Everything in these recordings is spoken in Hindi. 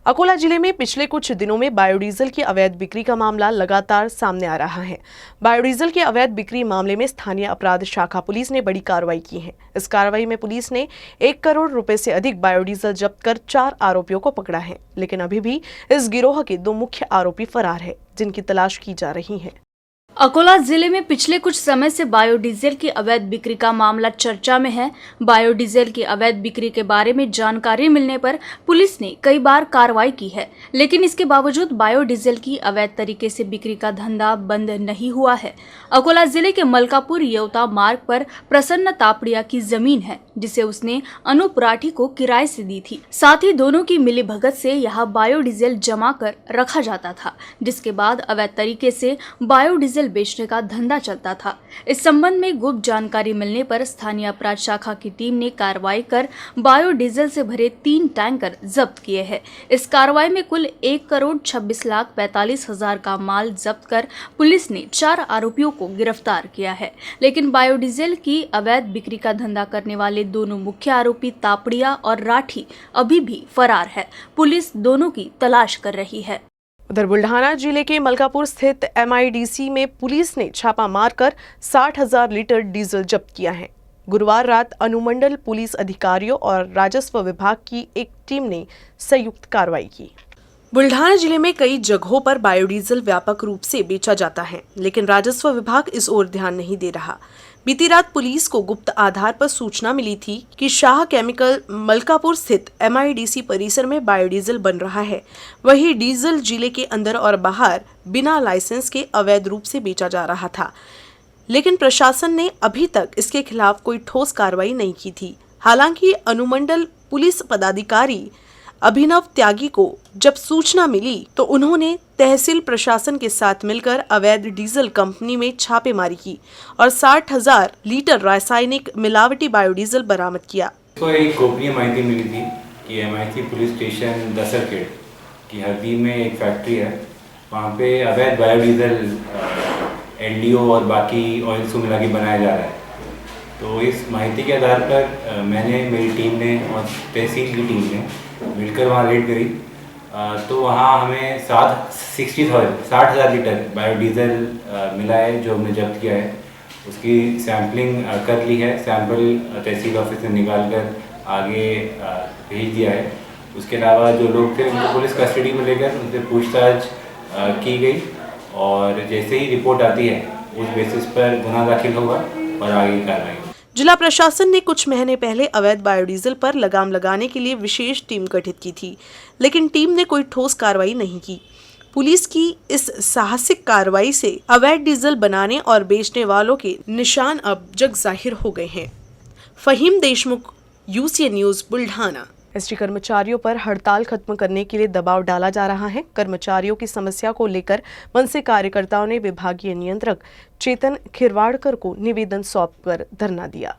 अकोला जिले में पिछले कुछ दिनों में बायोडीजल की अवैध बिक्री का मामला लगातार सामने आ रहा है। बायोडीजल की अवैध बिक्री मामले में स्थानीय अपराध शाखा पुलिस ने बड़ी कार्रवाई की है। इस कार्रवाई में पुलिस ने 1 करोड़ रुपए से अधिक बायोडीजल जब्त कर 4 आरोपियों को पकड़ा है, लेकिन अभी भी इस गिरोह के 2 मुख्य आरोपी फरार है, जिनकी तलाश की जा रही है। अकोला जिले में पिछले कुछ समय से बायोडीजल की अवैध बिक्री का मामला चर्चा में है। बायोडीजल की अवैध बिक्री के बारे में जानकारी मिलने पर पुलिस ने कई बार कार्रवाई की है, लेकिन इसके बावजूद बायोडीजल की अवैध तरीके से बिक्री का धंधा बंद नहीं हुआ है। अकोला जिले के मलकापुर येवता मार्ग पर प्रसन्न तापड़िया की जमीन है, जिसे उसने अनूप राठी को किराए से दी थी। साथ ही दोनों की मिलीभगत से यहाँ बायोडीजल जमा कर रखा जाता था, जिसके बाद अवैध तरीके से बायोडीजल बेचने का धंधा चलता था। इस संबंध में गुप्त जानकारी मिलने पर स्थानीय अपराध शाखा की टीम ने कार्रवाई कर बायोडीजल से भरे 3 टैंकर जब्त किए हैं। इस कार्रवाई में कुल 1,26,45,000 का माल जब्त कर पुलिस ने 4 आरोपियों को गिरफ्तार किया है, लेकिन बायोडीजल की अवैध बिक्री का धंधा करने वाले दोनों मुख्य आरोपी तापड़िया और राठी अभी भी फरार है। पुलिस दोनों की तलाश कर रही है। उधर बुल्ढाना जिले के मलकापुर स्थित MIDC में पुलिस ने छापा मारकर 60,000 लीटर डीजल जब्त किया है। गुरुवार रात अनुमंडल पुलिस अधिकारियों और राजस्व विभाग की एक टीम ने संयुक्त कार्रवाई की। बुल्ढाना जिले में कई जगहों पर बायोडीजल व्यापक रूप से बेचा जाता है, लेकिन राजस्व विभाग इस ओर ध्यान नहीं दे रहा। बीती रात पुलिस को गुप्त आधार पर सूचना मिली थी कि शाह केमिकल मलकापुर स्थित MIDC परिसर में बायोडीजल बन रहा है। वही डीजल जिले के अंदर और बाहर बिना लाइसेंस के अवैध रूप से बेचा जा रहा था, लेकिन प्रशासन ने अभी तक इसके खिलाफ कोई ठोस कार्रवाई नहीं की थी। हालांकि अनुमंडल पुलिस पदाधिकारी अभिनव त्यागी को जब सूचना मिली तो उन्होंने तहसील प्रशासन के साथ मिलकर अवैध डीजल कंपनी में छापेमारी की और 60,000 लीटर रासायनिक मिलावटी बायोडीजल बरामद किया। तो एक गोपनीय माहिती मिली थी कि MIC पुलिस स्टेशन दसरखेड़ की हरदी में एक फैक्ट्री है, वहाँ पे अवैध बायोडीजल LDO और बाकी ऑयल्स को मिला के बनाया जा रहा है। तो इस माहिती के आधार पर मेरी टीम ने और तहसील की टीम ने मिलकर वहाँ रेड करी। तो वहाँ हमें 60,000 लीटर बायोडीजल मिला है, जो हमने जब्त किया है। उसकी सैम्पलिंग कर ली है, सैंपल तहसील ऑफिस से निकाल कर आगे भेज दिया है। उसके अलावा जो लोग थे उनको पुलिस कस्टडी में लेकर उनसे पूछताछ की गई और जैसे ही रिपोर्ट आती है उस बेसिस पर गुनाह दाखिल होगा और आगे की कार्रवाई। जिला प्रशासन ने कुछ महीने पहले अवैध बायोडीजल पर लगाम लगाने के लिए विशेष टीम गठित की थी, लेकिन टीम ने कोई ठोस कार्रवाई नहीं की। पुलिस की इस साहसिक कार्रवाई से अवैध डीजल बनाने और बेचने वालों के निशान अब जग जाहिर हो गए हैं। Faheem Deshmukh, UCN News, Buldhana. ST कर्मचारियों पर हड़ताल खत्म करने के लिए दबाव डाला जा रहा है। कर्मचारियों की समस्या को लेकर मनसे कार्यकर्ताओं ने विभागीय नियंत्रक चेतन खिरवाड़कर को निवेदन सौंपकर धरना दिया।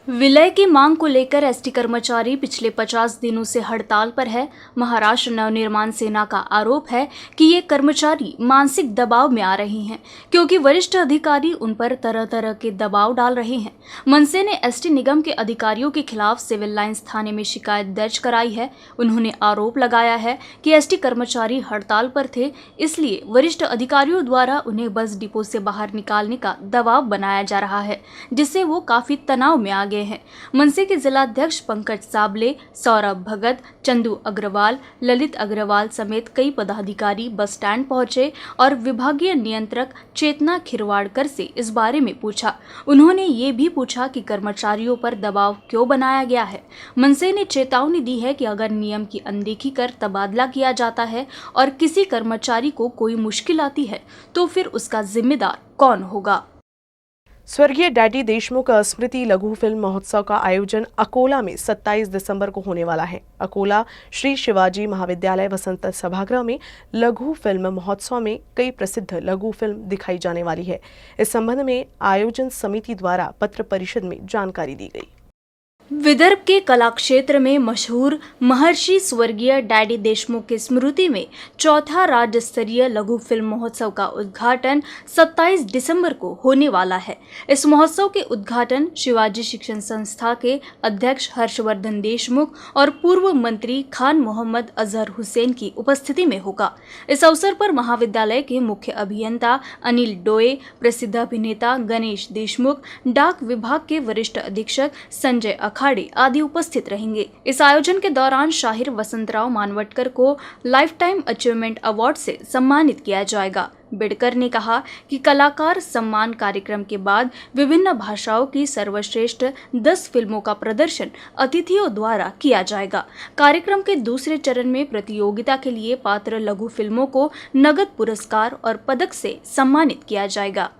विलय की मांग को लेकर ST कर्मचारी पिछले 50 दिनों से हड़ताल पर है। महाराष्ट्र नवनिर्माण सेना का आरोप है कि ये कर्मचारी मानसिक दबाव में आ रहे हैं, क्योंकि वरिष्ठ अधिकारी उन पर तरह तरह के दबाव डाल रहे हैं। मनसे ने ST निगम के अधिकारियों के खिलाफ सिविल लाइंस थाने में शिकायत दर्ज कराई है। उन्होंने आरोप लगाया है कि ST कर्मचारी हड़ताल पर थे, इसलिए वरिष्ठ अधिकारियों द्वारा उन्हें बस डिपो से बाहर निकालने का दबाव बनाया जा रहा है, जिससे वो काफी तनाव में आ गए हैं। मनसे के जिलाध्यक्ष पंकज साबले, सौरभ भगत, चंदू अग्रवाल, ललित अग्रवाल समेत कई पदाधिकारी बस स्टैंड पहुंचे और विभागीय नियंत्रक चेतना खिरवाड़कर से इस बारे में पूछा। उन्होंने ये भी पूछा कि कर्मचारियों पर दबाव क्यों बनाया गया है। मनसे ने चेतावनी दी है कि अगर नियम की अनदेखी कर तबादला किया जाता है और किसी कर्मचारी को कोई मुश्किल आती है तो फिर उसका जिम्मेदार कौन होगा। स्वर्गीय डैडी देशमुख स्मृति लघु फिल्म महोत्सव का आयोजन अकोला में 27 दिसंबर को होने वाला है। अकोला श्री शिवाजी महाविद्यालय वसंत सभागृह में लघु फिल्म महोत्सव में कई प्रसिद्ध लघु फिल्म दिखाई जाने वाली है। इस संबंध में आयोजन समिति द्वारा पत्र परिषद में जानकारी दी गई। विदर्भ के कला क्षेत्र में मशहूर महर्षि स्वर्गीय डैडी देशमुख की स्मृति में चौथा राज्य स्तरीय लघु फिल्म महोत्सव का उद्घाटन 27 दिसंबर को होने वाला है। इस महोत्सव के उद्घाटन शिवाजी शिक्षण संस्था के अध्यक्ष हर्षवर्धन देशमुख और पूर्व मंत्री खान मोहम्मद अजहर हुसैन की उपस्थिति में होगा। इस अवसर पर महाविद्यालय के मुख्य अभियंता अनिल डोए, प्रसिद्ध अभिनेता गणेश देशमुख, डाक विभाग के वरिष्ठ अधीक्षक संजय अखाड़े आदि उपस्थित रहेंगे। इस आयोजन के दौरान शाहिर वसंतराव मानवटकर को लाइफ टाइम अचीवमेंट अवार्ड से सम्मानित किया जाएगा। बिडकर ने कहा कि कलाकार सम्मान कार्यक्रम के बाद विभिन्न भाषाओं की सर्वश्रेष्ठ 10 फिल्मों का प्रदर्शन अतिथियों द्वारा किया जाएगा। कार्यक्रम के दूसरे चरण में प्रतियोगिता के लिए पात्र लघु फिल्मों को नगद पुरस्कार और पदक से सम्मानित किया जाएगा।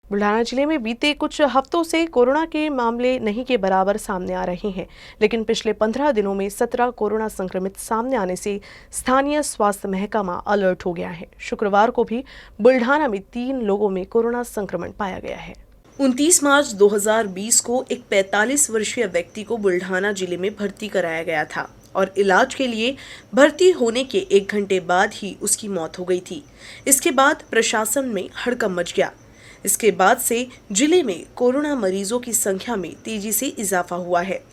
बुल्ढाना जिले में बीते कुछ हफ्तों से कोरोना के मामले नहीं के बराबर सामने आ रहे हैं, लेकिन पिछले 15 दिनों में 17 कोरोना संक्रमित सामने आने से स्थानीय स्वास्थ्य महकमा अलर्ट हो गया है। शुक्रवार को भी बुल्ढाना में 3 लोगों में कोरोना संक्रमण पाया गया है। 29 मार्च 2020 को एक 45 वर्षीय व्यक्ति को बुल्ढाना जिले में भर्ती कराया गया था और इलाज के लिए भर्ती होने के 1 घंटे बाद ही उसकी मौत हो गई थी। इसके बाद प्रशासन में हड़कंप मच गया। इसके बाद से जिले में कोरोना मरीजों की संख्या में तेजी से इजाफा हुआ है।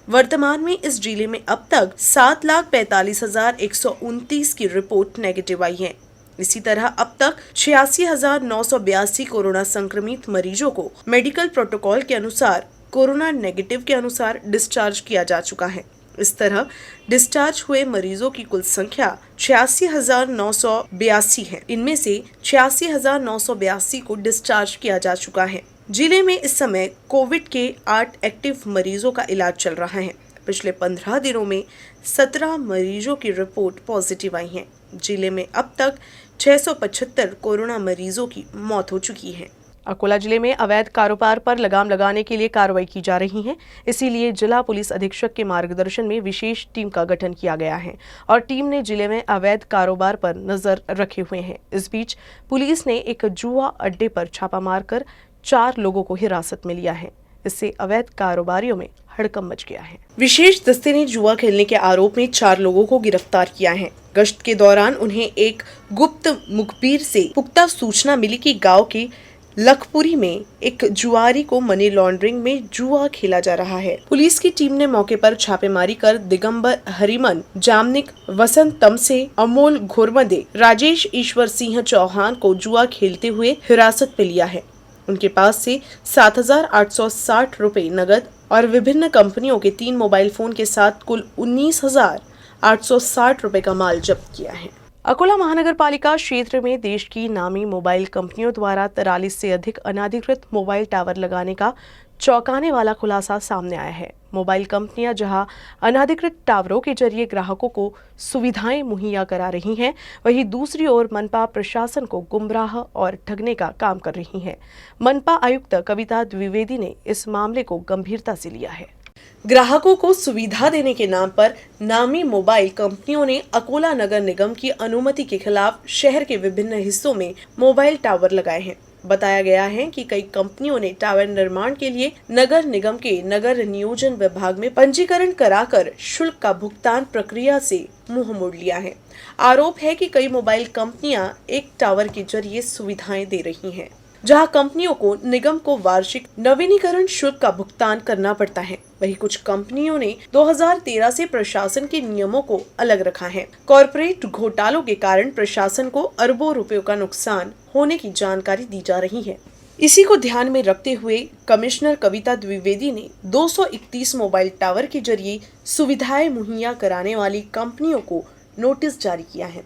वर्तमान में इस जिले में अब तक 7,45,129 की रिपोर्ट नेगेटिव आई है। इसी तरह अब तक 86,982 कोरोना संक्रमित मरीजों को मेडिकल प्रोटोकॉल के अनुसार कोरोना नेगेटिव के अनुसार डिस्चार्ज किया जा चुका है। इस तरह डिस्चार्ज हुए मरीजों की कुल संख्या 86,982 है। इनमें से 86,982 को डिस्चार्ज किया जा चुका है। जिले में इस समय कोविड के 8 एक्टिव मरीजों का इलाज चल रहा है। पिछले 15 दिनों में 17 मरीजों की रिपोर्ट पॉजिटिव आई है। जिले में अब तक 675 कोरोना मरीजों की मौत हो चुकी है। अकोला जिले में अवैध कारोबार पर लगाम लगाने के लिए कार्रवाई की जा रही है। इसीलिए जिला पुलिस अधीक्षक के मार्गदर्शन में विशेष टीम का गठन किया गया है और टीम ने जिले में अवैध कारोबार पर नजर रखे हुए हैं। इस बीच पुलिस ने एक जुआ अड्डे पर छापा मारकर 4 लोगों को हिरासत में लिया है। इससे अवैध कारोबारियों में हड़कंप मच गया है। विशेष दस्ते ने जुआ खेलने के आरोप में 4 लोगों को गिरफ्तार किया है। गश्त के दौरान उन्हें एक गुप्त मुखबिर से पुख्ता सूचना मिली कि गाँव की लखपुरी में एक जुआरी को मनी लॉन्ड्रिंग में जुआ खेला जा रहा है। पुलिस की टीम ने मौके पर छापेमारी कर दिगंबर हरिमन, जामनिक वसंत तमसे, अमोल घोरमदे, राजेश ईश्वर सिंह चौहान को जुआ खेलते हुए हिरासत में लिया है। उनके पास से 7,860 रुपए नगद और विभिन्न कंपनियों के 3 मोबाइल फोन के साथ कुल 19,860 रुपए का माल जब्त किया है। अकोला महानगर पालिका क्षेत्र में देश की नामी मोबाइल कंपनियों द्वारा 43 से अधिक अनाधिकृत मोबाइल टावर लगाने का चौंकाने वाला खुलासा सामने आया है। मोबाइल कंपनियां जहां अनाधिकृत टावरों के जरिए ग्राहकों को सुविधाएं मुहैया करा रही हैं, वहीं दूसरी ओर मनपा प्रशासन को गुमराह और ठगने का काम कर रही है। मनपा आयुक्त कविता द्विवेदी ने इस मामले को गंभीरता से लिया है। ग्राहकों को सुविधा देने के नाम पर नामी मोबाइल कंपनियों ने अकोला नगर निगम की अनुमति के खिलाफ शहर के विभिन्न हिस्सों में मोबाइल टावर लगाए हैं। बताया गया है कि कई कंपनियों ने टावर निर्माण के लिए नगर निगम के नगर नियोजन विभाग में पंजीकरण कराकर शुल्क का भुगतान प्रक्रिया से मुंह मोड़ लिया है। आरोप है कि कई मोबाइल कंपनियां एक टावर के जरिए सुविधाएं दे रही हैं, जहां कंपनियों को निगम को वार्षिक नवीनीकरण शुल्क का भुगतान करना पड़ता है। वहीं कुछ कंपनियों ने 2013 से प्रशासन के नियमों को अलग रखा है। कॉर्पोरेट घोटालों के कारण प्रशासन को अरबों रुपयों का नुकसान होने की जानकारी दी जा रही है। इसी को ध्यान में रखते हुए कमिश्नर कविता द्विवेदी ने 231 मोबाइल टावर के जरिए सुविधाएं मुहैया कराने वाली कंपनियों को नोटिस जारी किया है।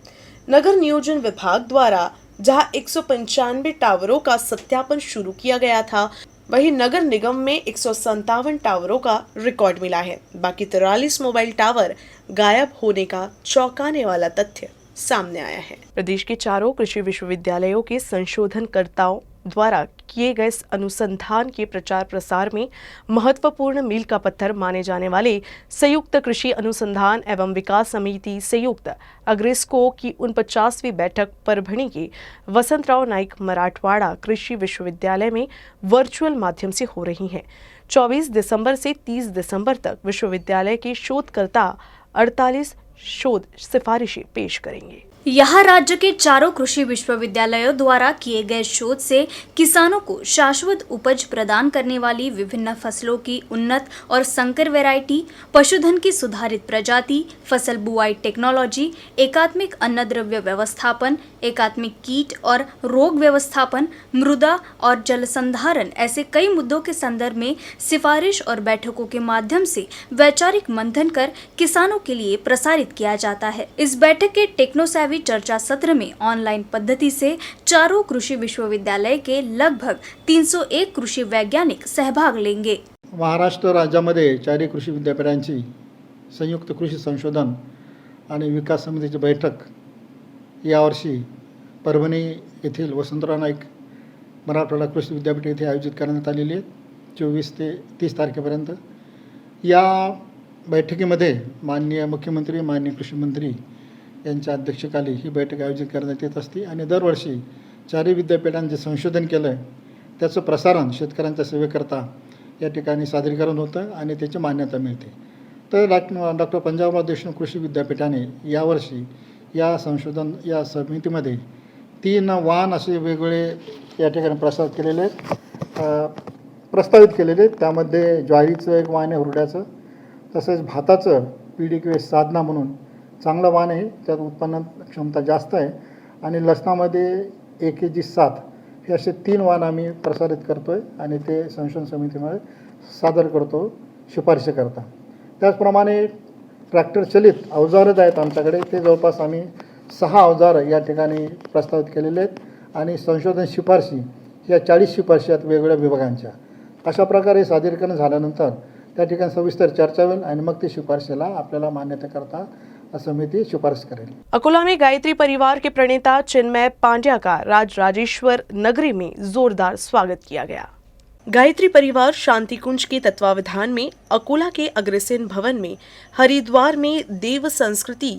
नगर नियोजन विभाग द्वारा जहां 195 टावरों का सत्यापन शुरू किया गया था, वहीं नगर निगम में 157 टावरों का रिकॉर्ड मिला है। बाकी 43 मोबाइल टावर गायब होने का चौंकाने वाला तथ्य सामने आया है। प्रदेश के चारों कृषि विश्वविद्यालयों के संशोधनकर्ताओं द्वारा किए गए इस अनुसंधान के प्रचार प्रसार में महत्वपूर्ण मील का पत्थर माने जाने वाले संयुक्त कृषि अनुसंधान एवं विकास समिति संयुक्त अग्रेस्को की 49वीं बैठक परभणी के वसंतराव नाइक मराठवाड़ा कृषि विश्वविद्यालय में वर्चुअल माध्यम से हो रही है। 24 दिसंबर से 30 दिसंबर तक विश्वविद्यालय के शोधकर्ता 48 शोध सिफारिशें पेश करेंगे। यहाँ राज्य के चारों कृषि विश्वविद्यालयों द्वारा किए गए शोध से किसानों को शाश्वत उपज प्रदान करने वाली विभिन्न फसलों की उन्नत और संकर वैरायटी, पशुधन की सुधारित प्रजाति, फसल बुआई टेक्नोलॉजी, एकात्मिक अन्नद्रव्य व्यवस्थापन, एकात्मिक कीट और रोग व्यवस्थापन, मृदा और जल संधारण ऐसे कई मुद्दों के संदर्भ में सिफारिश और बैठकों के माध्यम से वैचारिक मंथन कर किसानों के लिए प्रसारित किया जाता है। इस बैठक के टेक्नोसैवी चर्चा सत्र में ऑनलाइन पद्धति से चारों कृषि विश्वविद्यालय के लगभग 301 कृषि वैज्ञानिक सहभाग लेंगे। महाराष्ट्र राज्यामध्ये चारही कृषी विद्यापीठांची संयुक्त कृषी संशोधन आणि विकास समितीची बैठक यावर्षी परभणी येथील वसंतराव नाईक मराठवाडा कृषी विद्यापीठ येथे आयोजित करण्यात आलेली आहे 24 ते 30 तारखेपर्यंत। या बैठकीमध्ये माननीय मुख्यमंत्री, माननीय कृषी मंत्री यांच्या अध्यक्षतेखाली ही बैठक आयोजित करण्यात येत असते आणि दरवर्षी चारही विद्यापीठांचे संशोधन केलं आहे त्याचं प्रसारण शेतकऱ्यांच्या सेवेकरता या ठिकाणी सादरीकरण होतं आणि त्याची मान्यता मिळते। तर डॉक्टर पंजाबराव देशमुख कृषी विद्यापीठाने यावर्षी या संशोधन या समितीमध्ये 3 वाहन असे वेगवेगळे या ठिकाणी प्रस्तावित केलेले आहेत। त्यामध्ये ज्वारीचं एक वाहन आहे, हुरड्याचं, तसेच भाताचं PDQ साधना म्हणून चांगलं वाहन आहे, त्यात उत्पन्न क्षमता जास्त आहे आणि लसणामध्ये AKG7 हे असे 3 वाहन आम्ही प्रसारित करतो आहे आणि ते संशोधन समितीमध्ये सादर करतो शिफारशी करता। त्याचप्रमाणे ट्रॅक्टर चलित अवजारच आहेत आमच्याकडे, ते जवळपास आम्ही 6 अवजार या ठिकाणी प्रस्तावित केलेले आहेत आणि संशोधन शिफारशी या 40 शिफारशी आहेत वेगवेगळ्या विभागांच्या। अशा प्रकारे सादरीकरण झाल्यानंतर त्या ठिकाणी सविस्तर चर्चा होईल आणि मग ते शिफारशीला आपल्याला मान्यता करता समिति सिफारिश करेगी। अकोला में गायत्री परिवार के प्रणेता चिन्मय पांड्या का राजराजेश्वर नगरी में जोरदार स्वागत किया गया। गायत्री परिवार शांति कुंज के तत्वावधान में अकोला के अग्रसेन भवन में हरिद्वार में देव संस्कृति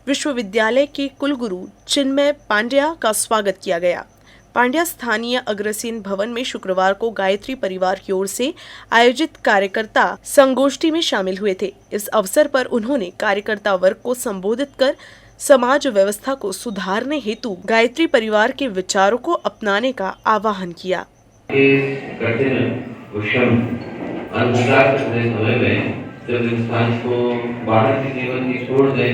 विश्वविद्यालय के कुलगुरु चिन्मय पांड्या का स्वागत किया गया। पांड्या स्थानीय अग्रसेन भवन में शुक्रवार को गायत्री परिवार की ओर से आयोजित कार्यकर्ता संगोष्ठी में शामिल हुए थे। इस अवसर पर उन्होंने कार्यकर्ता वर्ग को संबोधित कर समाज व्यवस्था को सुधारने हेतु गायत्री परिवार के विचारों को अपनाने का आह्वान किया। अंधकार के समय में जब इंसान को बाहर के जीवन की छोड़ दे,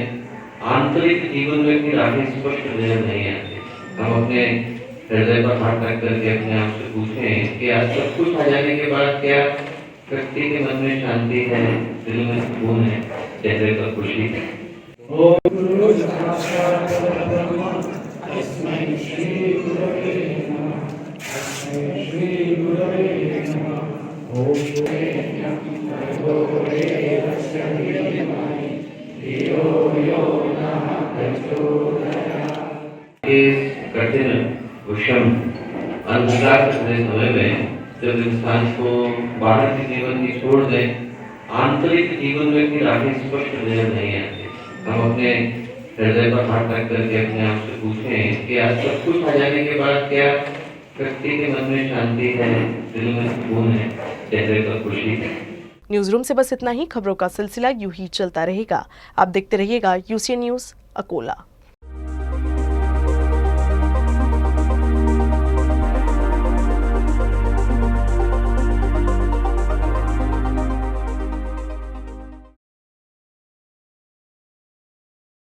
आंतरिक जीवन में भी राह स्पष्ट नजर नहीं आती। हम अपने हृदय पर हाथ रख करके अपने आप से पूछें कि आज सब कुछ आ जाने के बाद क्या व्यक्ति के मन में शांति है, दिल में सुकून है, चेहरे पर खुशी है। कठिन विषम अंधकार के समय में जब इंसान को बाहर के जीवन की छोड़ दे, आंतरिक जीवन में भी राह स्पष्ट नजर नहीं आती। हम अपने हृदय पर हाथ रख करके अपने आप से पूछें कि आज सब कुछ आ जाने के बाद क्या व्यक्ति के मन में शांति है, दिल में सुकून है, चेहरे पर खुशी है। न्यूज रूम से बस इतना ही। खबरों का सिलसिला यूं ही चलता रहेगा। आप देखते रहिएगा UCN न्यूज अकोला।